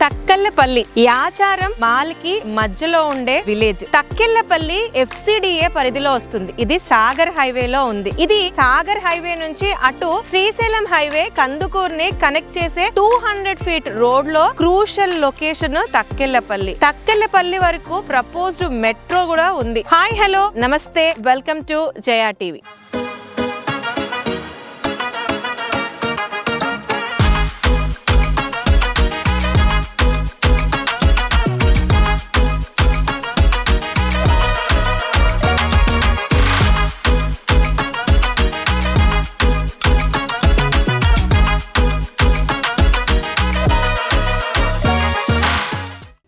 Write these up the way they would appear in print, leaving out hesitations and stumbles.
తక్కెళ్లపల్లి యాచారం మాల్కి మధ్యలో ఉండే విలేజ్. తక్కెళ్లపల్లి FCDA పరిధిలో వస్తుంది. ఇది సాగర్ హైవేలో ఉంది. ఇది సాగర్ హైవే నుంచి అటు శ్రీశైలం హైవే కందుకూరుని కనెక్ట్ చేసే 200 ఫీట్ రోడ్ లో క్రూషల్ లొకేషన్ తక్కెళ్లపల్లి. తక్కెళ్లపల్లి వరకు ప్రపోజ్డ్ మెట్రో కూడా ఉంది. హాయ్ హలో నమస్తే, welcome to Jaya TV.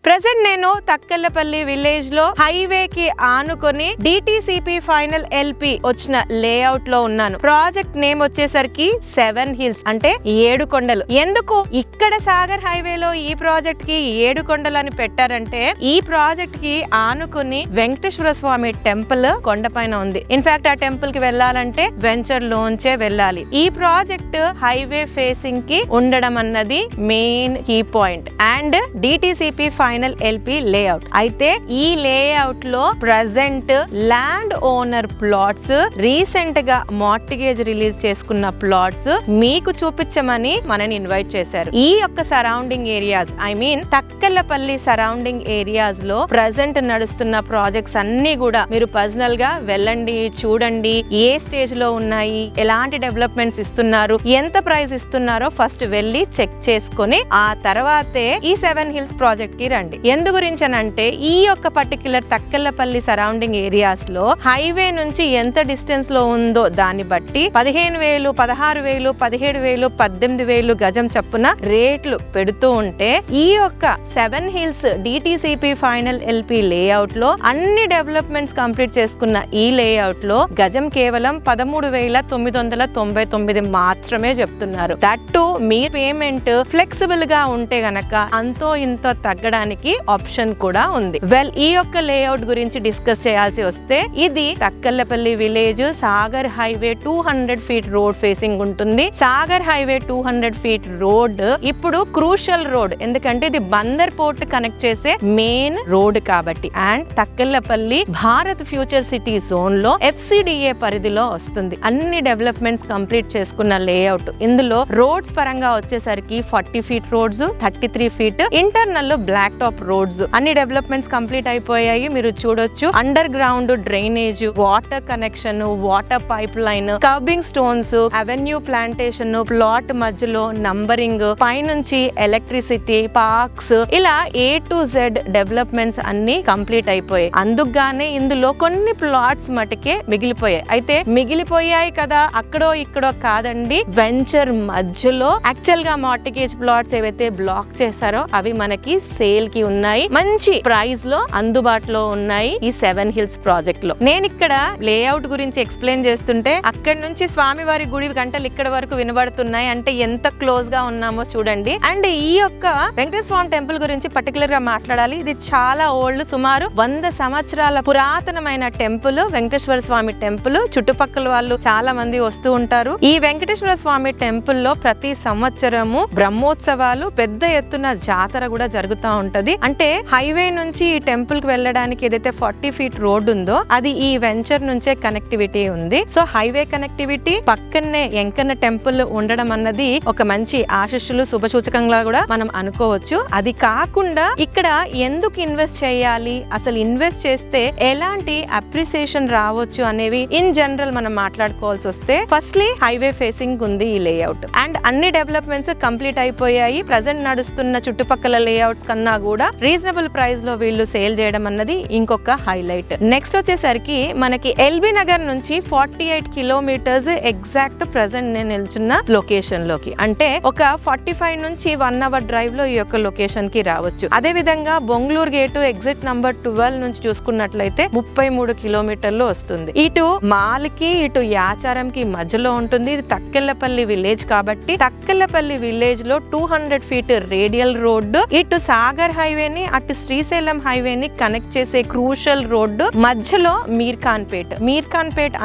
Present నేను తక్కెళ్లపల్లి విలేజ్ లో హైవే కి ఆనుకొని DTCP ఫైనల్ LP వచ్చిన లేఅవుట్ లో ఉన్నాను. ప్రాజెక్ట్ నేమ్ వచ్చేసరికి 7 హిల్స్ అంటే 7 కొండలు. ఎందుకు ఇక్కడ సాగర్ హైవేలో ఈ ప్రాజెక్ట్ కి 7 కొండలు అని పెట్టారంటే, ఈ ప్రాజెక్ట్ కి ఆనుకొని వెంకటేశ్వర స్వామి టెంపుల్ కొండపైన ఉంది. ఇన్ఫాక్ట్ ఆ టెంపుల్ కి వెళ్ళాలంటే వెంచర్ లోంచే వెళ్ళాలి. ఈ ప్రాజెక్ట్ హైవే ఫేసింగ్ కి ఉండడం అన్నది main key point. And DTCP final LP layout అయితే ఈ లేఅవుట్ లో present land owner plots, recent గా మార్టిగేజ్ రిలీజ్ చేసుకున్న ప్లాట్స్ మీకు చూపించమని మనని ఇన్వైట్ చేశారు. ఈ యొక్క surrounding areas, I mean Takkellapalli surrounding areas లో ప్రెజెంట్ నడుస్తున్న ప్రాజెక్ట్స్ అన్ని కూడా మీరు పర్సనల్ గా వెళ్ళండి, చూడండి. ఏ స్టేజ్ లో ఉన్నాయి, ఎలాంటి డెవలప్మెంట్స్ ఇస్తున్నారు, ఎంత ప్రైస్ ఇస్తున్నారో ఫస్ట్ వెళ్ళి చెక్ చేసుకుని ఆ తర్వాతే ఈ 7 హిల్స్ ప్రాజెక్ట్ కి రండి. ఎందు గురించి అంటే ఈ యొక్క పర్టిక్యులర్ తక్కెళ్లపల్లి సరౌండింగ్ ఏరియాస్ లో హైవే నుంచి ఎంత డిస్టెన్స్ లో ఉందో దాన్ని బట్టి 15,000, 16,000, 17,000, 18,000 గజం చప్పున రేట్లు పెడుతూ ఉంటే, ఈ యొక్క 7 hills DTCP final LP layout లో అన్ని డెవలప్మెంట్స్ కంప్లీట్ చేసుకున్న ఈ లేఅవుట్ లో గజం కేవలం 13,999 మాత్రమే చెప్తున్నారు. That to me payment flexible గా ఉంటే గనక అంతో ఇంతో తగ్గడానికి ఆప్షన్ కూడా ఉంది. వెల్, ఈ యొక్క లేఅవుట్ గురించి డిస్కస్ చేయాల్సి వస్తే, ఇది Takkellapalli village Sagar highway 200 feet road facing ఉంటుంది. సాగర్ హైవే 200 ఫీట్ రోడ్ ఇప్పుడు క్రూషల్ రోడ్, ఎందుకంటే ఇది బందర్ పోర్ట్ కనెక్ట్ చేసే మెయిన్ రోడ్ కాబట్టి. And Takkellapalli Bharat future city zone లో FCDA పరిధిలో వస్తుంది. అన్ని డెవలప్మెంట్స్ కంప్లీట్ చేసుకున్న లేఅవుట్. ఇందులో రోడ్స్ పరంగా వచ్చేసరికి 40 ఫీట్ రోడ్స్, 33 ఫీట్ ఇంటర్నల్ లో బ్లాక్ టాప్ రోడ్స్, అన్ని డెవలప్మెంట్స్ కంప్లీట్ అయిపోయాయి. మీరు చూడొచ్చు, under ground drainage, water connection, water pipe line, kerbing stones, avenue plantation, plot మధ్యలో నంబరింగ్, పైనుంచి ఎలక్ట్రిసిటీ, పార్క్స్, ఇలా A to Z డెవలప్మెంట్స్ అన్ని కంప్లీట్ అయిపోయాయి. అందుకుగానే ఇందులో కొన్ని ప్లాట్స్ మటుకే మిగిలిపోయాయి. అయితే మిగిలిపోయాయి కదా, అక్కడో ఇక్కడో కాదండి, వెంచర్ మధ్యలో యాక్చువల్ గా మార్టిగేజ్ ప్లాట్స్ ఏవైతే బ్లాక్ చేశారో అవి మనకి సేల్ కి ఉన్నాయి. మంచి ప్రైస్ లో అందుబాటులో ఉన్నాయి ఈ 7 హిల్స్ ప్రాజెక్ట్ లో. నేను ఇక్కడ లేఅవుట్ గురించి ఎక్స్ప్లెయిన్ చేస్తుంటే అక్కడి నుంచి స్వామివారి గుడి గంటలు ఇక్కడ వరకు వినబడుతున్నాయి. అంటే ఎంత క్లోజ్ గా ఉన్నామో చూడండి. అండ్ ఈ యొక్క వెంకటేశ్వర స్వామి టెంపుల్ గురించి పర్టికులర్ గా మాట్లాడాలి. ఇది చాలా ఓల్డ్, సుమారు 100 సంవత్సరాల పురాతనమైన టెంపుల్, వెంకటేశ్వర స్వామి టెంపుల్. చుట్టుపక్కల వాళ్ళు చాలా మంది వస్తూ ఉంటారు. ఈ వెంకటేశ్వర స్వామి టెంపుల్ లో ప్రతి సంవత్సరము బ్రహ్మోత్సవాలు, పెద్ద ఎత్తున జాతర కూడా జరుగుతూ ఉంటది. అంటే హైవే నుంచి ఈ టెంపుల్ కి వెళ్ళడానికి ఏదైతే 40 ఫీట్ రోడ్ ఉందో అది ఈ వెంచర్ నుంచే కనెక్టివిటీ ఉంది. సో హైవే కనెక్టివిటీ, పక్కనే ఎంకన్న టెంపుల్ ఉండడం అన్నది ఒక మంచి ఆశీస్సులు, శుభసూచకంగా కూడా మనం అనుకోవచ్చు. అది కాకుండా ఇక్కడ ఎందుకు ఇన్వెస్ట్ చేయాలి, అసలు ఇన్వెస్ట్ చేస్తే ఎలాంటి అప్రిసియేషన్ రావచ్చు అనేవి ఇన్ జనరల్ మనం మాట్లాడుకోవాల్సి వస్తే, ఫస్ట్లీ హైవే ఫేసింగ్ ఉంది ఈ లేఅవుట్. అండ్ అన్ని డెవలప్మెంట్స్ కంప్లీట్ అయిపోయాయి. ప్రెజెంట్ నడుస్తున్న చుట్టుపక్కల లేఅవుట్స్ కన్నా కూడా రీజనబుల్ ప్రైస్ లో వీళ్ళు సేల్ చేయడం అన్నది ఇంకొక హైలైట్. నెక్స్ట్ వచ్చేసరికి మనకి LB నగర్ నుంచి 48 కిలోమీటర్స్ ఎగ్జాక్ట్ ప్రెజెంట్ నేను నిల్చున్న లొకేషన్ లోకి, అంటే ఒక 45 నుంచి 1 అవర్ డ్రైవ్ లో ఈ యొక్క లొకేషన్ కి రావచ్చు. అదే విధంగా బొంగళూరు గేటు ఎగ్జిట్ నంబర్ 12 నుంచి చూసుకున్నట్లయితే 33 కిలోమీటర్లు వస్తుంది. ఇటు మాల్కి ఇటు యాచారం కి మధ్యలో ఉంటుంది. ఇది తక్కెళ్లపల్లి విలేజ్ కాబట్టి తక్కెళ్లపల్లి విలేజ్ లో 200 ఫీట్ రేడియల్ రోడ్డు, ఇటు సాగర్ హైవేని అటు శ్రీశైలం హైవేని కనెక్ట్ చేసే క్రూషల్ రోడ్డు మధ్యలో మీర్ఖాన్పేట్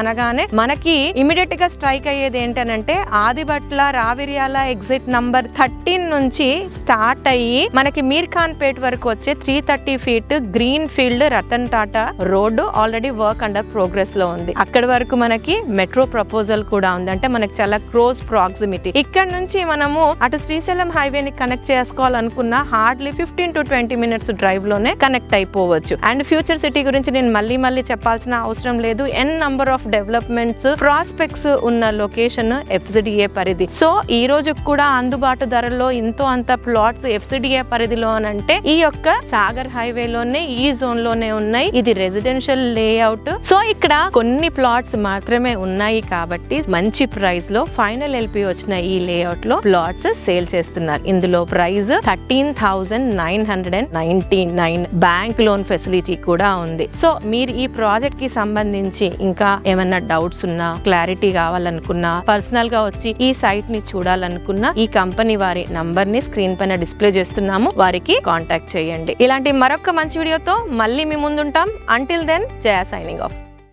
అనగానే మనకి ఇమిడియట్ గా స్ట్రైక్ అయ్యేది ఏంటనంటే ఆదిబట్ల రావిర్యాల ఎగ్జిట్ నంబర్ 13 నుంచి స్టార్ట్ అయ్యి మనకి మీర్ఖాన్పేట్ వరకు వచ్చే 330 feet green field Ratan Tata road already work under progress లో ఉంది. అక్కడి వరకు మనకి మెట్రో ప్రపోజల్ కూడా ఉంది, అంటే మనకి చాలా క్లోజ్ ప్రాక్సిమిటీ. ఇక్కడ నుంచి మనము అటు శ్రీశైలం హైవేని కనెక్ట్ చేసుకోవాలనుకున్న హార్డ్లీ 15 to 20 మినిట్స్ డ్రైవ్ లోనే కనెక్ట్ అయిపోవచ్చు. అండ్ ఫ్యూచర్ సిటీ గురించి నేను మళ్ళీ చెప్పాల్సిన అవసరం లేదు. An number of developments prospects ఉన్న లొకేషన్ FCDA పరిధి. సో ఈ రోజు కూడా అందుబాటు ధరల్లో ఇంతో అంత ప్లాట్స్ FCDA పరిధిలో అంటే ఈ యొక్క సాగర్ హైవేలోనే ఈ జోన్ లోనే ఉన్నాయి. ఇది రెసిడెన్షియల్ లేఅవుట్. సో ఇక్కడ కొన్ని ప్లాట్స్ మాత్రమే ఉన్నాయి కాబట్టి మంచి ప్రైస్ లో ఫైనల్ LP వచ్చిన ఈ లేఅవుట్ లో ప్లాట్స్ సేల్ చేస్తున్నారు. ఇందులో ప్రైస్ 13,999. బ్యాంక్ లోన్ ఫెసిలిటీ కూడా ఉంది. సో మీరు ఈ ప్రాజెక్ట్ కి సంబంధించి ఇంకా ఏమన్నా డౌట్స్ ఉన్నా, క్లారిటీ కావాలనుకున్నా, పర్సనల్ గా వచ్చి ఈ సైట్ ని చూడాలనుకున్నా ఈ కంపెనీ వారి నంబర్ ని స్క్రీన్ పైన డిస్ప్లే చేస్తున్నాము, వారికి కాంటాక్ట్ చేయండి. ఇలాంటి మరొక మంచి వీడియోతో మళ్ళీ మీ ముందుంటాం. అంటిల్ దెన్, జయ సైనింగ్ ఆఫ్.